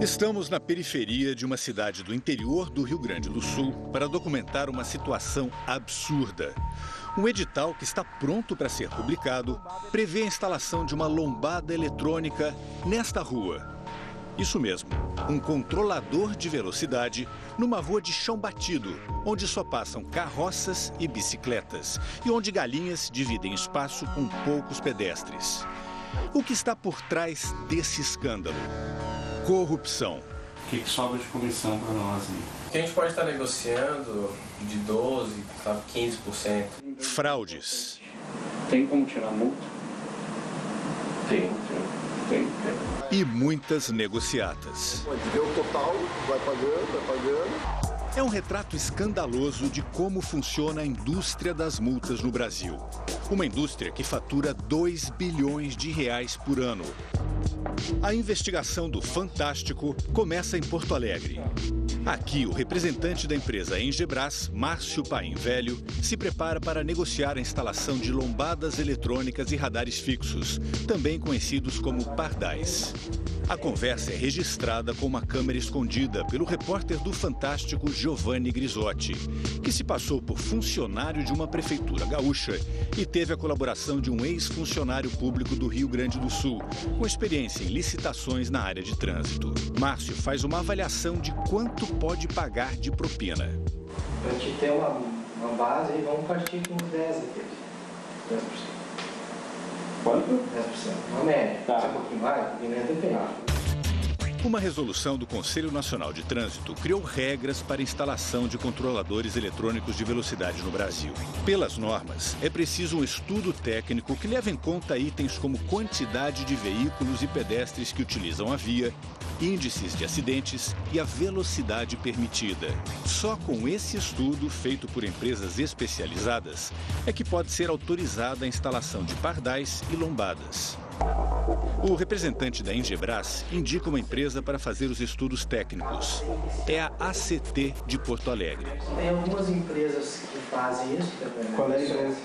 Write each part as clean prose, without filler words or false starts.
Estamos na periferia de uma cidade do interior do Rio Grande do Sul para documentar uma situação absurda. Um edital que está pronto para ser publicado prevê a instalação de uma lombada eletrônica nesta rua. Isso mesmo, um controlador de velocidade numa rua de chão batido, onde só passam carroças e bicicletas e onde galinhas dividem espaço com poucos pedestres. O que está por trás desse escândalo? Corrupção. O que sobra de comissão para nós? Que a gente pode estar negociando de 12%, 15%. Fraudes. Tem como tirar multa? Tem. E muitas negociatas. Pode ver o total, vai pagando. É um retrato escandaloso de como funciona a indústria das multas no Brasil. Uma indústria que fatura 2 bilhões de reais por ano. A investigação do Fantástico começa em Porto Alegre. Aqui, o representante da empresa Engebras, Márcio Paim Velho, se prepara para negociar a instalação de lombadas eletrônicas e radares fixos, também conhecidos como pardais. A conversa é registrada com uma câmera escondida pelo repórter do Fantástico Giovanni Grisotti, que se passou por funcionário de uma prefeitura gaúcha e teve a colaboração de um ex-funcionário público do Rio Grande do Sul, com experiência em licitações na área de trânsito. Márcio faz uma avaliação de quanto pode pagar de propina. Para a gente ter uma base, vamos partir com 10 aqui. 10%. Quanto? 10%. Uma média. Tá. Se é um pouquinho mais, um pouquinho menos, depende. Uma resolução do Conselho Nacional de Trânsito criou regras para a instalação de controladores eletrônicos de velocidade no Brasil. Pelas normas, é preciso um estudo técnico que leve em conta itens como quantidade de veículos e pedestres que utilizam a via, índices de acidentes e a velocidade permitida. Só com esse estudo, feito por empresas especializadas, é que pode ser autorizada a instalação de pardais e lombadas. O representante da Engebras indica uma empresa para fazer os estudos técnicos. É a ACT de Porto Alegre. Tem algumas empresas que fazem isso. Qual é a empresa?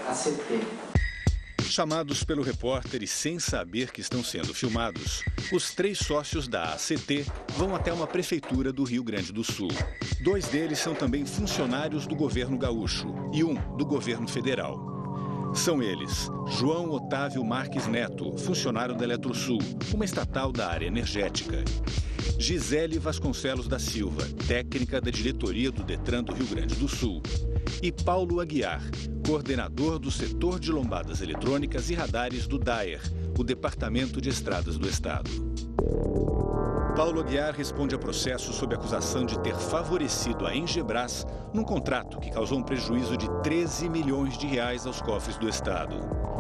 ACT. Chamados pelo repórter e sem saber que estão sendo filmados, os 3 sócios da ACT vão até uma prefeitura do Rio Grande do Sul. 2 deles são também funcionários do governo gaúcho e um do governo federal. São eles João Otávio Marques Neto, funcionário da Eletrosul, uma estatal da área energética. Gisele Vasconcelos da Silva, técnica da diretoria do Detran do Rio Grande do Sul. E Paulo Aguiar, coordenador do setor de lombadas eletrônicas e radares do DAER, o Departamento de Estradas do Estado. Paulo Aguiar responde a processo sob acusação de ter favorecido a Engebras num contrato que causou um prejuízo de 13 milhões de reais aos cofres do Estado.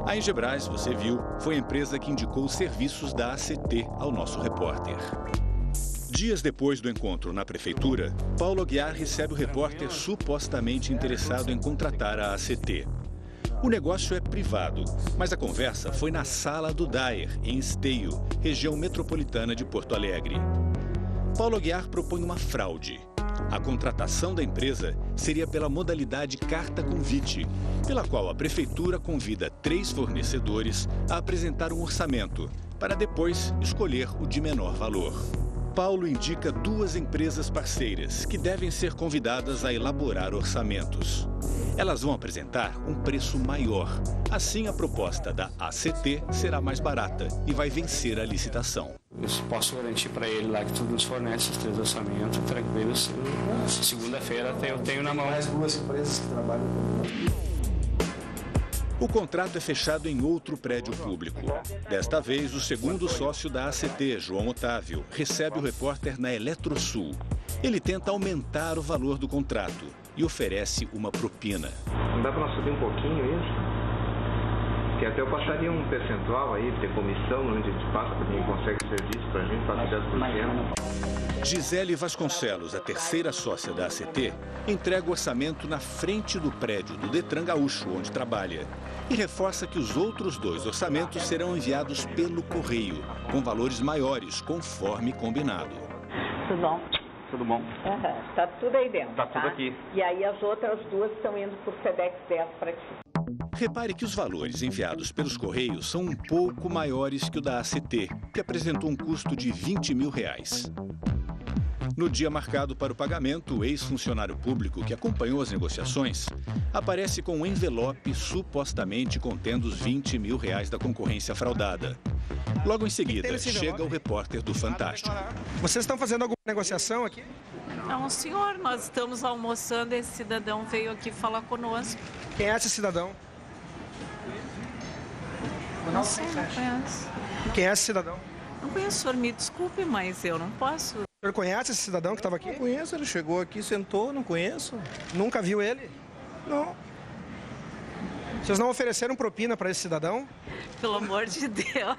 A Engebras, você viu, foi a empresa que indicou os serviços da ACT ao nosso repórter. Dias depois do encontro na prefeitura, Paulo Aguiar recebe o repórter supostamente interessado em contratar a ACT. O negócio é privado, mas a conversa foi na sala do DAER, em Esteio, região metropolitana de Porto Alegre. Paulo Aguiar propõe uma fraude. A contratação da empresa seria pela modalidade carta-convite, pela qual a prefeitura convida 3 fornecedores a apresentar um orçamento, para depois escolher o de menor valor. Paulo indica 2 empresas parceiras que devem ser convidadas a elaborar orçamentos. Elas vão apresentar um preço maior. Assim, a proposta da ACT será mais barata e vai vencer a licitação. Eu posso garantir para ele lá que tu nos fornece os 3 orçamentos, tranquilo. Segunda-feira eu tenho na mão. Mais 2 empresas que trabalham com. O contrato é fechado em outro prédio público. Desta vez, o segundo sócio da ACT, João Otávio, recebe o repórter na Eletrosul. Ele tenta aumentar o valor do contrato e oferece uma propina. Não dá para nós subir um pouquinho isso? Que até eu passaria um percentual aí de comissão, onde a gente passa para quem consegue serviço para a gente, passa 10%. Gisele Vasconcelos, a terceira sócia da ACT, entrega o orçamento na frente do prédio do Detran Gaúcho, onde trabalha, e reforça que os outros 2 orçamentos serão enviados pelo correio, com valores maiores, conforme combinado. Tudo bom? Tudo bom? Uhum. Tá tudo aí dentro, Tá tudo aqui. E aí as outras 2 estão indo por Sedex 10 para ti. Repare que os valores enviados pelos Correios são um pouco maiores que o da ACT, que apresentou um custo de R$20 mil. No dia marcado para o pagamento, o ex-funcionário público que acompanhou as negociações aparece com um envelope supostamente contendo os R$20 mil da concorrência fraudada. Logo em seguida, chega o repórter do Fantástico. Vocês estão fazendo alguma negociação aqui? Não, senhor, nós estamos almoçando, esse cidadão veio aqui falar conosco. Quem é esse cidadão? Não sei, não conheço. Quem é esse cidadão? Não conheço, senhor, me desculpe, mas eu não posso. O senhor conhece esse cidadão que estava aqui? Não conheço, ele chegou aqui, sentou, não conheço. Nunca viu ele? Não. Vocês não ofereceram propina para esse cidadão? Pelo amor de Deus.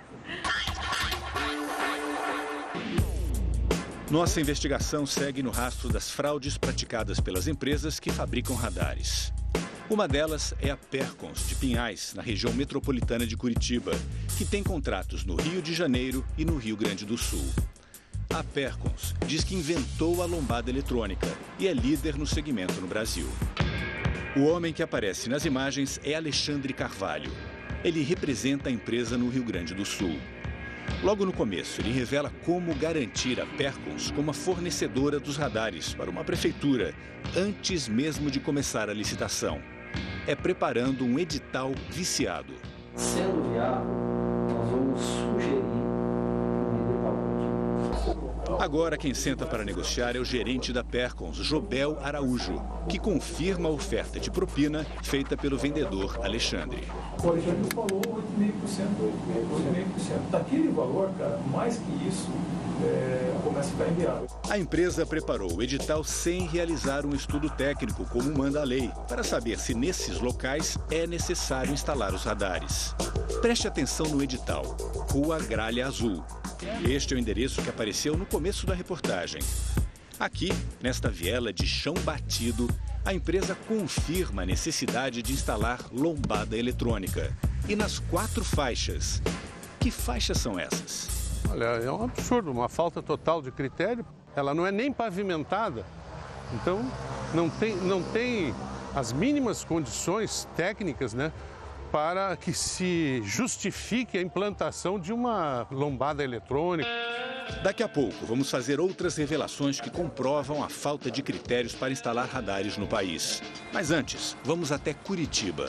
Nossa investigação segue no rastro das fraudes praticadas pelas empresas que fabricam radares. Uma delas é a Percons, de Pinhais, na região metropolitana de Curitiba, que tem contratos no Rio de Janeiro e no Rio Grande do Sul. A Percons diz que inventou a lombada eletrônica e é líder no segmento no Brasil. O homem que aparece nas imagens é Alexandre Carvalho. Ele representa a empresa no Rio Grande do Sul. Logo no começo, ele revela como garantir a Percons como a fornecedora dos radares para uma prefeitura, antes mesmo de começar a licitação. É preparando um edital viciado. Sendo viável, nós vamos sugerir um edital. Agora quem senta para negociar é o gerente da Percons, Jobel Araújo, que confirma a oferta de propina feita pelo vendedor Alexandre. O Alexandre falou 8,5%. Daquele valor, cara, mais que isso, começa a ficar inviável. A empresa preparou o edital sem realizar um estudo técnico, como manda a lei, para saber se nesses locais é necessário instalar os radares. Preste atenção no edital. Rua Gralha Azul. Este é o endereço que apareceu no começo da reportagem. Aqui, nesta viela de chão batido, a empresa confirma a necessidade de instalar lombada eletrônica. E nas 4 faixas. Que faixas são essas? Olha, é um absurdo, uma falta total de critério. Ela não é nem pavimentada, então não tem as mínimas condições técnicas, né, para que se justifique a implantação de uma lombada eletrônica. Daqui a pouco, vamos fazer outras revelações que comprovam a falta de critérios para instalar radares no país. Mas antes, vamos até Curitiba.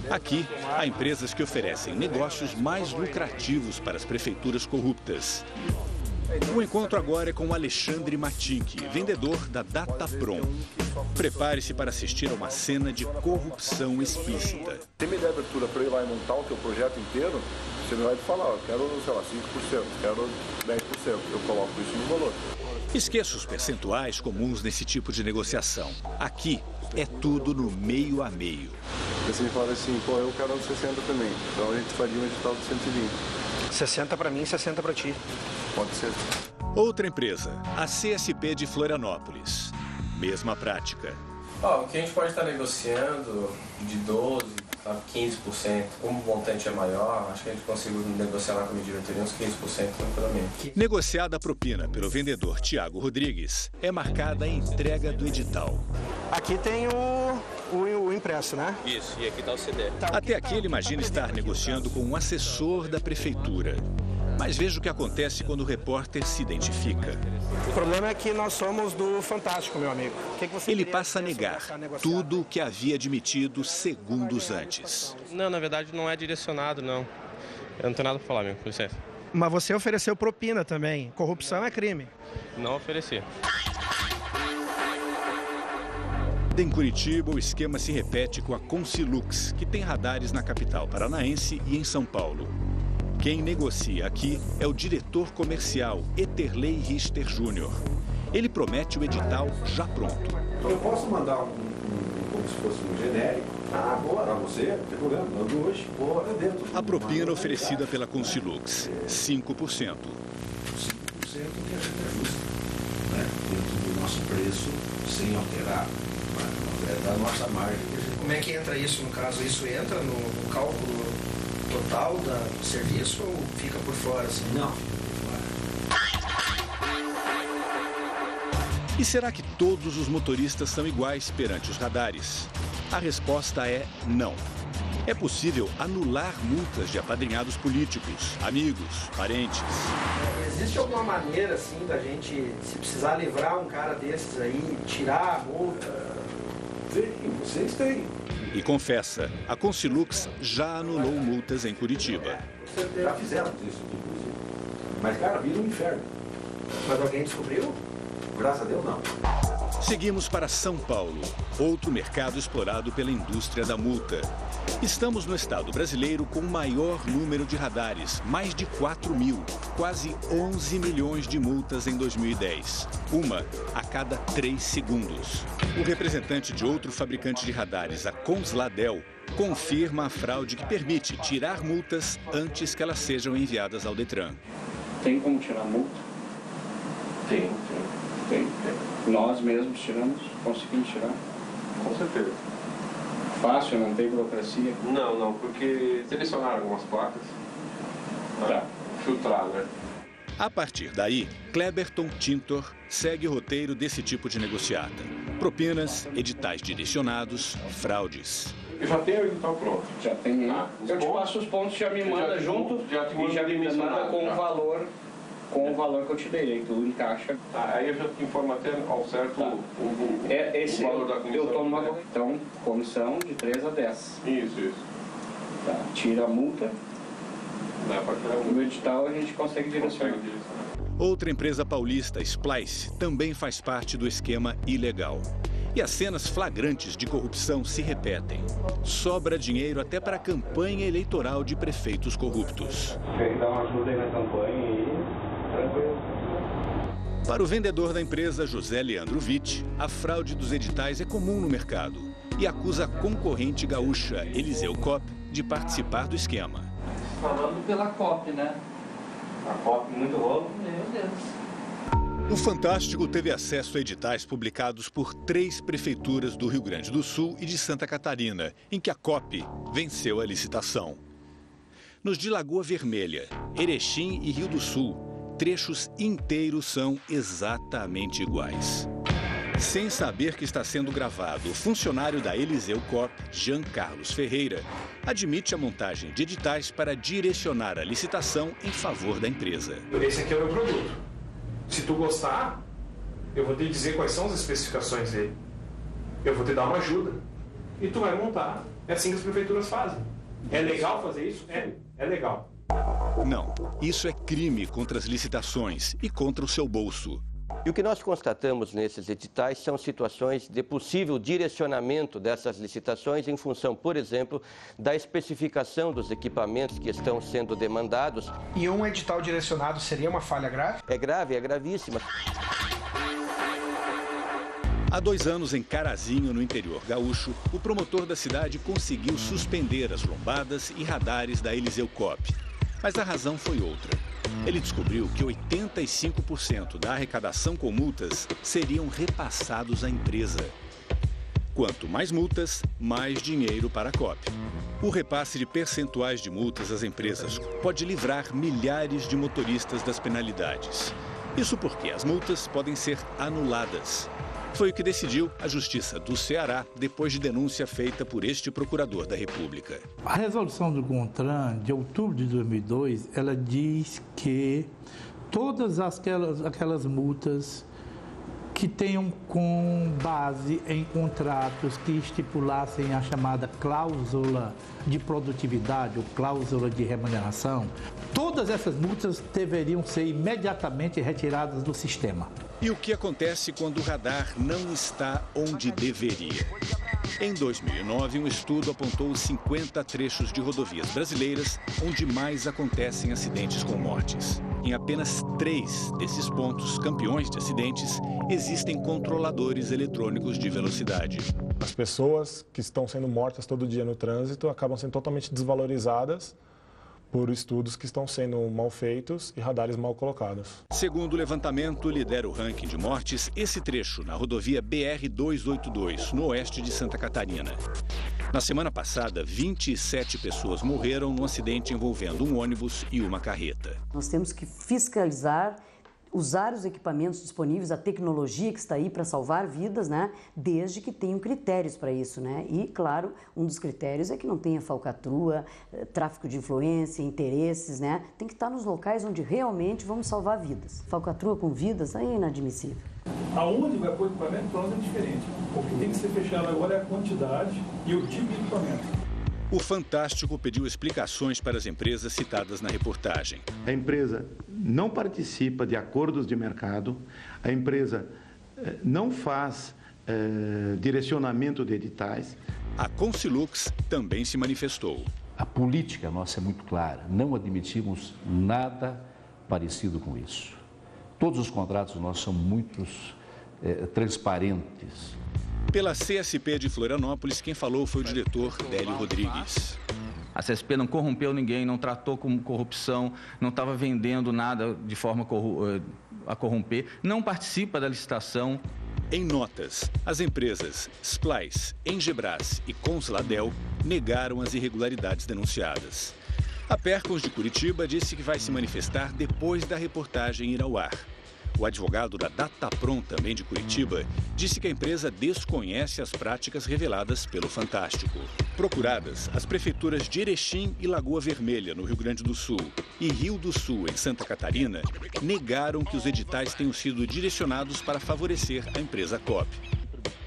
Aqui, há empresas que oferecem negócios mais lucrativos para as prefeituras corruptas. O encontro agora é com Alexandre Matink, vendedor da Dataprom. Prepare-se para assistir a uma cena de corrupção explícita. Tem me der abertura para ir lá e montar o teu projeto inteiro, você me vai falar, eu quero, sei lá, 5%, quero 10%, eu coloco isso no valor. Esqueça os percentuais comuns nesse tipo de negociação. Aqui é tudo no meio a meio. Você me fala assim, pô, eu quero 60 também, então a gente faria um edital de 120. 60 para mim, 60 para ti. Pode ser. Outra empresa, a CSP de Florianópolis. Mesma prática. O que a gente pode estar negociando de 12%, 15%, como o montante é maior, acho que a gente conseguiu negociar lá com a diretoria uns 15% tranquilamente. Negociada a propina pelo vendedor Tiago Rodrigues, é marcada a entrega do edital. Aqui tem o impresso, né? Isso, e aqui está o CD. Até aqui ele imagina estar negociando com um assessor da prefeitura. Mas veja o que acontece quando o repórter se identifica. O problema é que nós somos do Fantástico, meu amigo. Ele passa a negar tudo o que havia admitido segundos antes. Não, na verdade não é direcionado, não. Eu não tenho nada para falar, meu, com licença. Mas você ofereceu propina também. Corrupção é crime. Não ofereci. Em Curitiba, o esquema se repete com a Consilux, que tem radares na capital paranaense e em São Paulo. Quem negocia aqui é o diretor comercial, Eterley Richter Júnior. Ele promete o edital já pronto. Eu posso mandar como se fosse um genérico para você, não tem problema, mando hoje, dentro. A propina oferecida pela Consilux, 5%. 5% que é justo, né? Dentro do nosso preço, sem alterar, da nossa margem. Como é que entra isso no caso? Isso entra no cálculo total do serviço ou fica por fora? Assim? Não. E será que todos os motoristas são iguais perante os radares? A resposta é não. É possível anular multas de apadrinhados políticos, amigos, parentes. Existe alguma maneira, assim, da gente, se precisar livrar um cara desses aí, tirar a multa? Sim, vocês têm. E confessa, a Consilux já anulou multas em Curitiba. Já fizeram isso, inclusive. Mas, cara, vira um inferno. Mas alguém descobriu? Graças a Deus, não. Seguimos para São Paulo, outro mercado explorado pela indústria da multa. Estamos no estado brasileiro com o maior número de radares, mais de 4.000, quase 11 milhões de multas em 2010, uma a cada 3 segundos. O representante de outro fabricante de radares, a Consladel, confirma a fraude que permite tirar multas antes que elas sejam enviadas ao Detran. Tem como tirar multa? Tem. Nós mesmos tiramos, conseguimos tirar? Com certeza. Fácil, não tem burocracia? Não, porque selecionaram algumas placas. Tá. Filtrar, né? A partir daí, Kleberton Tintor segue o roteiro desse tipo de negociata. Propinas, editais direcionados, fraudes. Eu já tenho o edital pronto. Já tem. Eu te passo os pontos, já me manda junto e já me manda com o valor. Com o valor que eu te dei, aí tu encaixa. Aí eu já te informo até ao certo o valor da comissão. Eu tomo uma então, comissão de 3 a 10. Isso. Tá, tira a multa. Dá para tirar a multa. No edital a gente consegue direcionar. Outra empresa paulista, Splice, também faz parte do esquema ilegal. E as cenas flagrantes de corrupção se repetem. Sobra dinheiro até para a campanha eleitoral de prefeitos corruptos. Quer dar uma ajuda aí na campanha e tranquilo. Para o vendedor da empresa, José Leandro Witt, a fraude dos editais é comum no mercado e acusa a concorrente gaúcha, Eliseu Kopp, de participar do esquema. Falando pela Kopp, né? A Kopp, muito rolo. Meu Deus. O Fantástico teve acesso a editais publicados por 3 prefeituras do Rio Grande do Sul e de Santa Catarina, em que a Kopp venceu a licitação. Nos de Lagoa Vermelha, Erechim e Rio do Sul, trechos inteiros são exatamente iguais. Sem saber que está sendo gravado, o funcionário da Eliseu Kopp, Jean Carlos Ferreira, admite a montagem de editais para direcionar a licitação em favor da empresa. Esse aqui é o meu produto. Se tu gostar, eu vou te dizer quais são as especificações dele. Eu vou te dar uma ajuda. E tu vai montar. É assim que as prefeituras fazem. É legal fazer isso? É legal. Não, isso é crime contra as licitações e contra o seu bolso. E o que nós constatamos nesses editais são situações de possível direcionamento dessas licitações em função, por exemplo, da especificação dos equipamentos que estão sendo demandados. E um edital direcionado seria uma falha grave? É grave, é gravíssima. Há 2 anos, em Carazinho, no interior gaúcho, o promotor da cidade conseguiu suspender as lombadas e radares da Eliseu Kopp. Mas a razão foi outra. Ele descobriu que 85% da arrecadação com multas seriam repassados à empresa. Quanto mais multas, mais dinheiro para a Kopp. O repasse de percentuais de multas às empresas pode livrar milhares de motoristas das penalidades. Isso porque as multas podem ser anuladas. Foi o que decidiu a Justiça do Ceará depois de denúncia feita por este procurador da República. A resolução do CONTRAN, de outubro de 2002, ela diz que todas aquelas multas que tenham com base em contratos que estipulassem a chamada cláusula de produtividade ou cláusula de remuneração, todas essas multas deveriam ser imediatamente retiradas do sistema. E o que acontece quando o radar não está onde deveria? Em 2009, um estudo apontou os 50 trechos de rodovias brasileiras onde mais acontecem acidentes com mortes. Em apenas 3 desses pontos, campeões de acidentes, existem controladores eletrônicos de velocidade. As pessoas que estão sendo mortas todo dia no trânsito acabam sendo totalmente desvalorizadas por estudos que estão sendo mal feitos e radares mal colocados. Segundo o levantamento, lidera o ranking de mortes esse trecho na rodovia BR-282, no oeste de Santa Catarina. Na semana passada, 27 pessoas morreram num acidente envolvendo um ônibus e uma carreta. Nós temos que fiscalizar usar os equipamentos disponíveis, a tecnologia que está aí para salvar vidas, né? Desde que tenham critérios para isso, né? E, claro, um dos critérios é que não tenha falcatrua, tráfico de influência, interesses, né? Tem que estar nos locais onde realmente vamos salvar vidas. Falcatrua com vidas aí é inadmissível. Aonde vai pôr equipamento, para nós é diferente. O que tem que ser fechado agora é a quantidade e o tipo de equipamento. O Fantástico pediu explicações para as empresas citadas na reportagem. A empresa não participa de acordos de mercado, a empresa não faz direcionamento de editais. A Consilux também se manifestou. A política nossa é muito clara, não admitimos nada parecido com isso. Todos os contratos nossos são muito transparentes. Pela CSP de Florianópolis, quem falou foi o diretor Délio Rodrigues. A CSP não corrompeu ninguém, não tratou como corrupção, não estava vendendo nada de forma a corromper, não participa da licitação. Em notas, as empresas Splice, Engebras e Consiladel negaram as irregularidades denunciadas. A Percons de Curitiba disse que vai se manifestar depois da reportagem ir ao ar. O advogado da Dataprom, também de Curitiba, disse que a empresa desconhece as práticas reveladas pelo Fantástico. Procuradas, as prefeituras de Erechim e Lagoa Vermelha, no Rio Grande do Sul, e Rio do Sul, em Santa Catarina, negaram que os editais tenham sido direcionados para favorecer a empresa Coop.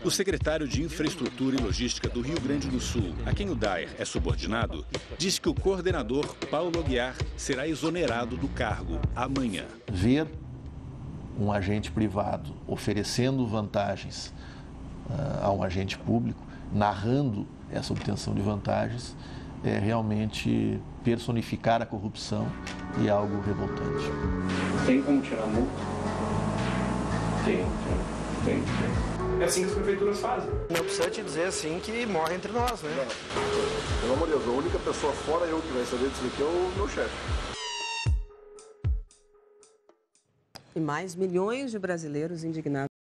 O secretário de Infraestrutura e Logística do Rio Grande do Sul, a quem o Daer é subordinado, disse que o coordenador, Paulo Aguiar, será exonerado do cargo amanhã. Ver um agente privado oferecendo vantagens a um agente público, narrando essa obtenção de vantagens, é realmente personificar a corrupção e algo revoltante. Tem como tirar multa? Tem. É assim que as prefeituras fazem. Não precisa te dizer assim que morre entre nós, né? Pelo amor de Deus, a única pessoa fora eu que vai saber disso aqui é o meu chefe. E mais milhões de brasileiros indignados